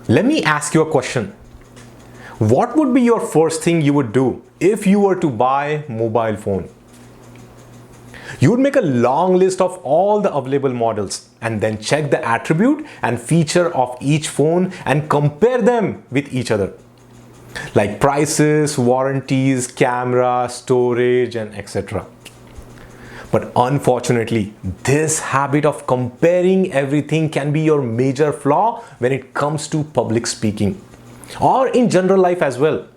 Let me ask you a question. What would be your first thing you would do if you were to buy a mobile phone? You would make a long list of all the available models and then check the attribute and feature of each phone and compare them with each other. Like prices, warranties, camera, storage, and etc. But unfortunately, this habit of comparing everything can be your major flaw when it comes to public speaking or in general life as well.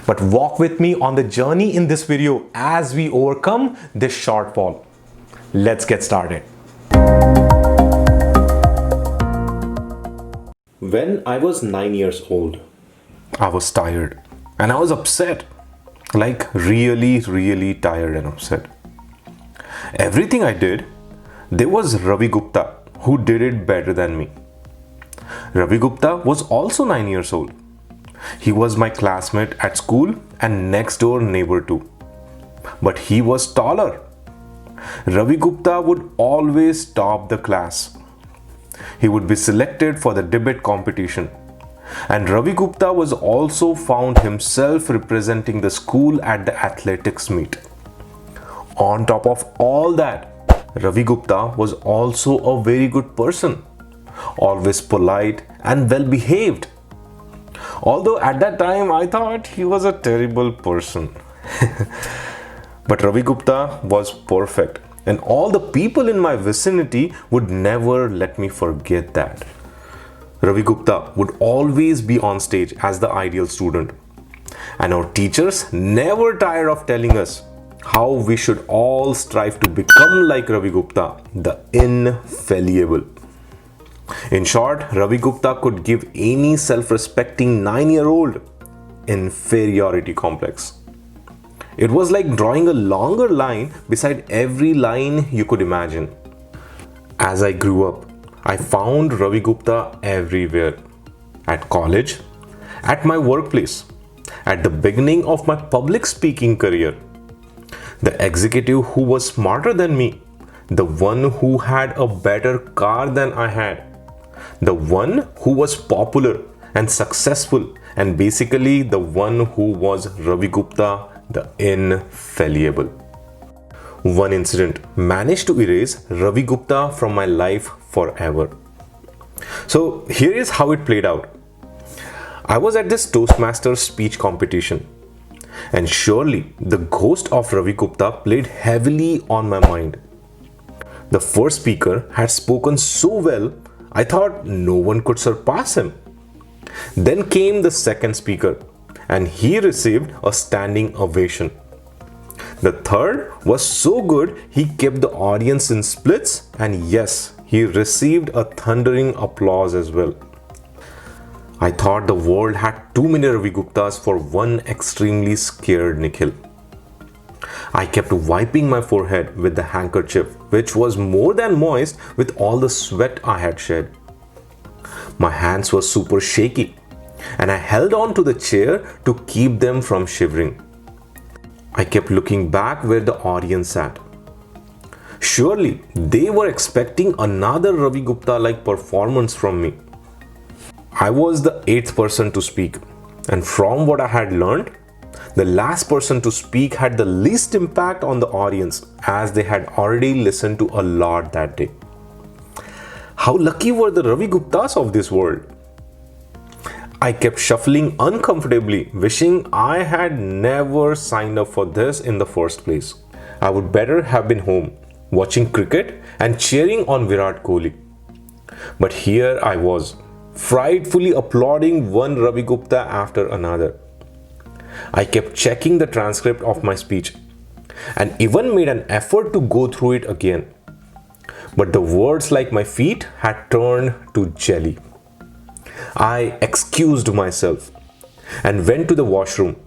But walk with me on the journey in this video as we overcome this shortfall. Let's get started. When I was 9 years old, I was tired and I was upset. Like really tired and upset. Everything I did, there was Ravi Gupta who did it better than me. Ravi Gupta was also 9 years old. He was my classmate at school and next door neighbor too. But he was taller. Ravi Gupta would always top the class. He would be selected for the debate competition. And Ravi Gupta was also found himself representing the school at the athletics meet. On top of all that, Ravi Gupta was also a very good person, always polite and well behaved. Although at that time I thought he was a terrible person. But Ravi Gupta was perfect, and all the people in my vicinity would never let me forget that. Ravi Gupta would always be on stage as the ideal student. And our teachers never tired of telling us how we should all strive to become like Ravi Gupta, the infallible. In short, Ravi Gupta could give any self-respecting 9-year-old inferiority complex. It was like drawing a longer line beside every line you could imagine. As I grew up, I found Ravi Gupta everywhere. At college, at my workplace, at the beginning of my public speaking career. The executive who was smarter than me, the one who had a better car than I had, the one who was popular and successful, and basically the one who was Ravi Gupta, the infallible. One incident managed to erase Ravi Gupta from my life forever. So here is how it played out. I was at this Toastmasters speech competition, and surely the ghost of Ravi Gupta played heavily on my mind. The first speaker had spoken so well, I thought no one could surpass him. Then came the second speaker, and he received a standing ovation. The third was so good, he kept the audience in splits, and yes, he received a thundering applause as well. I thought the world had too many Ravi Guptas for one extremely scared Nikhil. I kept wiping my forehead with the handkerchief, which was more than moist with all the sweat I had shed. My hands were super shaky, and I held on to the chair to keep them from shivering. I kept looking back where the audience sat. Surely they were expecting another Ravi Gupta-like performance from me. I was the 8th person to speak, and from what I had learned, the last person to speak had the least impact on the audience as they had already listened to a lot that day. How lucky were the Ravi Guptas of this world? I kept shuffling uncomfortably, wishing I had never signed up for this in the first place. I would better have been home, watching cricket and cheering on Virat Kohli. But here I was, frightfully applauding one Ravi Gupta after another. I kept checking the transcript of my speech and even made an effort to go through it again. But the words like my feet had turned to jelly. I excused myself and went to the washroom.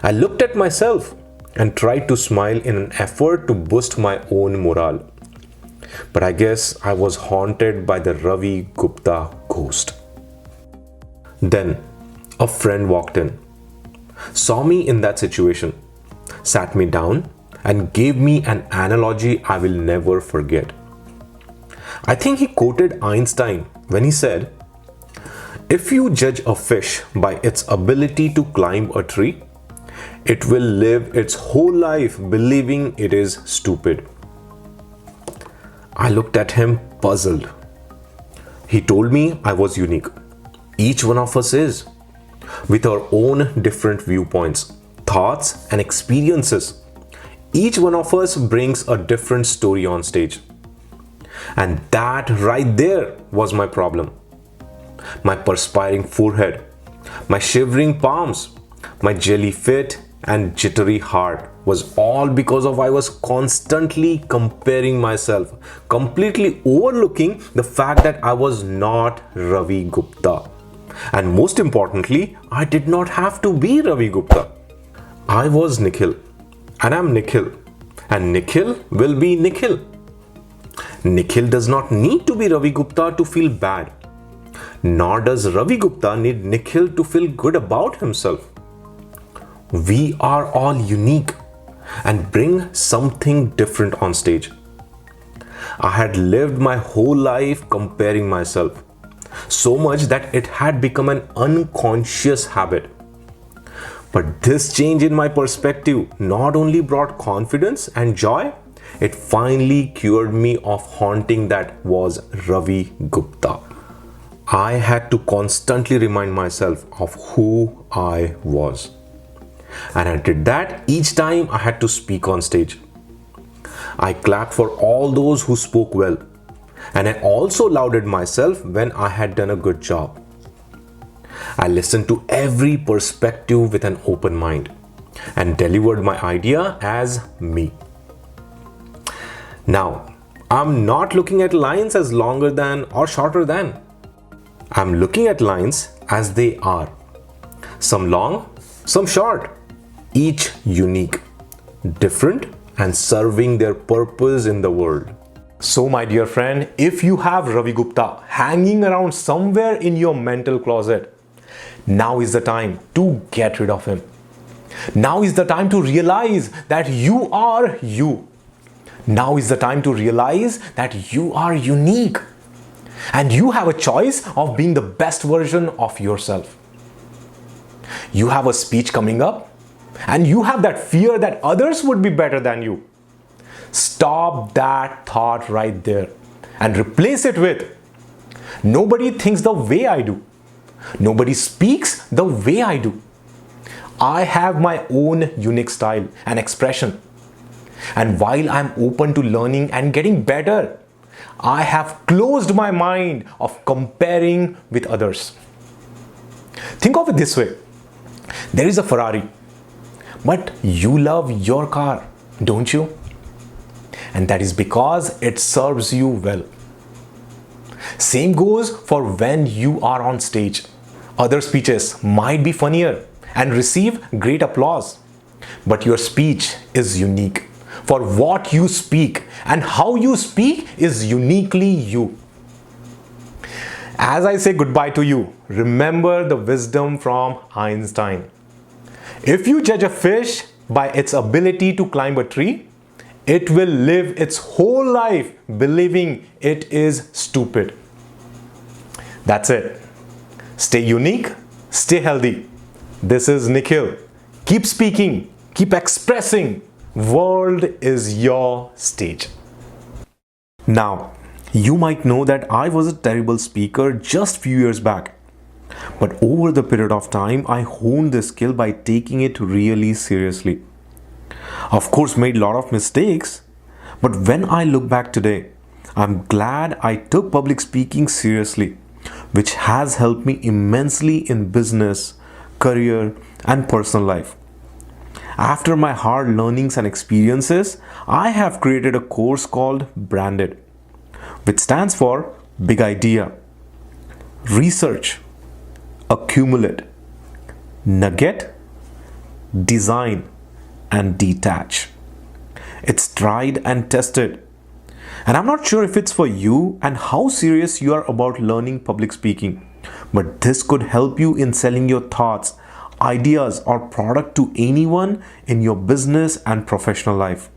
I looked at myself and tried to smile in an effort to boost my own morale. But I guess I was haunted by the Ravi Gupta ghost. Then a friend walked in, saw me in that situation, sat me down and gave me an analogy I will never forget. I think he quoted Einstein when he said, If you judge a fish by its ability to climb a tree, it will live its whole life believing it is stupid. I looked at him puzzled. He told me I was unique. Each one of us is, with our own different viewpoints, thoughts, and experiences. Each one of us brings a different story on stage. And that right there was my problem. My perspiring forehead, my shivering palms, my jelly fit and jittery heart was all because of I was constantly comparing myself, completely overlooking the fact that I was not Ravi Gupta. And most importantly, I did not have to be Ravi Gupta. I was Nikhil, and I'm Nikhil, and Nikhil will be Nikhil. Nikhil does not need to be Ravi Gupta to feel bad, nor does Ravi Gupta need Nikhil to feel good about himself. We are all unique and bring something different on stage. I had lived my whole life comparing myself, so much that it had become an unconscious habit. But this change in my perspective not only brought confidence and joy, it finally cured me of haunting that was Ravi Gupta. I had to constantly remind myself of who I was. And I did that each time I had to speak on stage. I clapped for all those who spoke well. And I also lauded myself when I had done a good job. I listened to every perspective with an open mind and delivered my idea as me. Now, I'm not looking at lines as longer than or shorter than. I'm looking at lines as they are. Some long, some short, each unique, different, and serving their purpose in the world. So my dear friend, if you have Ravi Gupta hanging around somewhere in your mental closet, now is the time to get rid of him. Now is the time to realize that you are you. Now is the time to realize that you are unique. And you have a choice of being the best version of yourself. You have a speech coming up, and you have that fear that others would be better than you. Stop that thought right there and replace it with, nobody thinks the way I do. Nobody speaks the way I do. I have my own unique style and expression. And while I'm open to learning and getting better, I have closed my mind of comparing with others. Think of it this way. There is a Ferrari, but you love your car, don't you? And that is because it serves you well. Same goes for when you are on stage. Other speeches might be funnier and receive great applause, but your speech is unique. For what you speak and how you speak is uniquely you. As I say goodbye to you, remember the wisdom from Einstein. If you judge a fish by its ability to climb a tree, it will live its whole life believing it is stupid. That's it. Stay unique, stay healthy. This is Nikhil. Keep speaking, keep expressing. World is your stage. Now, you might know that I was a terrible speaker just few years back. But over the period of time, I honed this skill by taking it really seriously. Of course, made a lot of mistakes, but when I look back today, I'm glad I took public speaking seriously, which has helped me immensely in business, career, and personal life. After my hard learnings and experiences, I have created a course called Branded, which stands for Big Idea, Research, Accumulate, Nugget, Design, and Detach. It's tried and tested. And I'm not sure if it's for you and how serious you are about learning public speaking, but this could help you in selling your thoughts, ideas, or product to anyone in your business and professional life.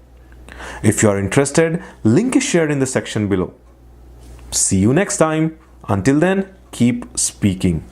If you are interested, link is shared in the section below. See you next time. Until then, keep speaking.